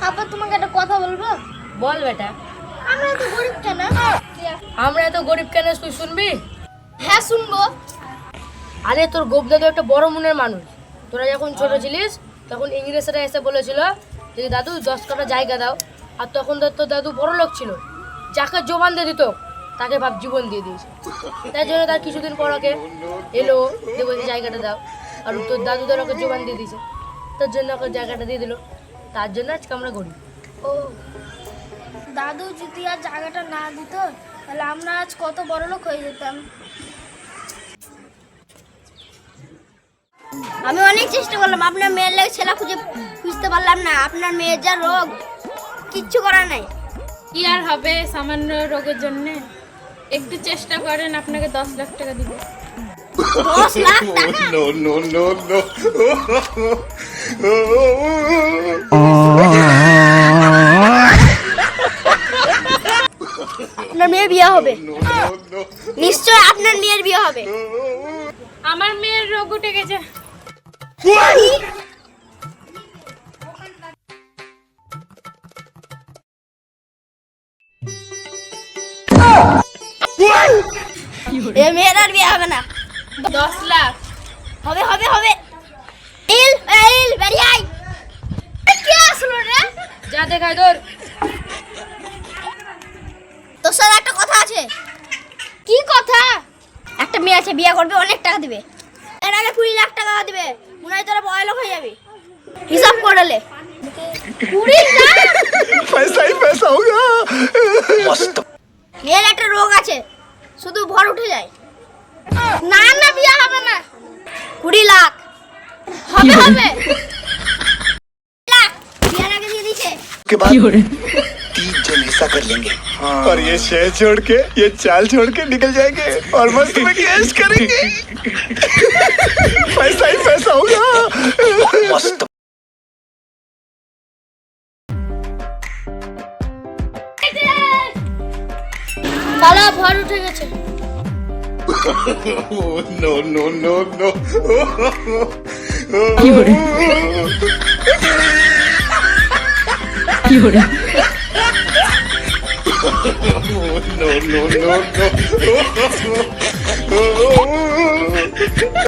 আব্বা তোমাকে একটা কথা বলবো। বল বেটা। আমরা এত গরিব কেন? আমরা এত গরিব কেন তুই শুনবি? হ্যাঁ শুনবো। আরে তোর গোপদাদু একটা বড় মনের মানুষ। তোরা যখন ছোট ছিলিস তখন ইংরেজরা এসে বলেছিল যে দাদু 10 কাঠা জায়গা দাও, আর তখন তোর দাদু বড় লোক ছিল, যাকে জবান দিয়ে দিত তাকে ভাব জীবন দিয়ে দিয়েছে। তাই জন্য তার কিছুদিন পর ওকে এলো যে বলছে জায়গাটা দাও, আর তোর দাদু ধর ওকে জবান দিয়ে দিয়েছে, তার জন্য ওকে জায়গাটা দিয়ে দিল। তার জন্য আজকে আমরা গরিব। ও দাদু যদি আর জায়গাটা না দিত তাহলে আমরা আজ কত বড় লোক হয়ে যেতাম। আমি অনেক চেষ্টা করলাম, আপনার মেয়ের লাগে ছেলে খুঁজতে পারলাম না। আপনার মেয়ের যা রোগ, কিচ্ছু করার নাই। কি আর হবে সামান্য রোগের জন্য? একটু চেষ্টা করেন, আপনাকে 10 লাখ টাকা দিব। 10 লাখ টাকা? No, no, no, no. আপনার মেয়ের বিয়ে হবে, No, no. নিশ্চয় আপনার মেয়ের বিয়ে হবে। আমার মেয়ের রোগ উঠে গেছে। এ মেয়ের আর বিয়ে হবে না। 10 লাখ হবে হবে হবে। বেরিয়ে আয়। কে আসলো রে? যা দেখায় তোর। তোর সাথে একটা কথা আছে। কি কথা? একটা মেয়ে আছে, বিয়ে করবে, অনেক টাকা দিবে। এর আগে 20 লাখ টাকা দিবে, মনে হয় তোরা বড় লোক হয়ে যাবি। হিসাব করলে 20 লাখ? पैसा ही पैसा होगा मस्त মেয়ের একটা রোগ আছে, শুধু ভর উঠে যায়। না না, বিয়ে হবে না। 20 লাখ হবে হবে। লাখ বিয়ের আগে দিয়ে দিছে। के बाद 3 जन हिस्सा कर लेंगे और ये शहर छोड़ के ये चाल छोड़ के निकल जाएंगे और मस्त में कैश करेंगे पैसा ही पैसा होगा मस्त বালা ভর উঠে গেছে। no no no no no no no no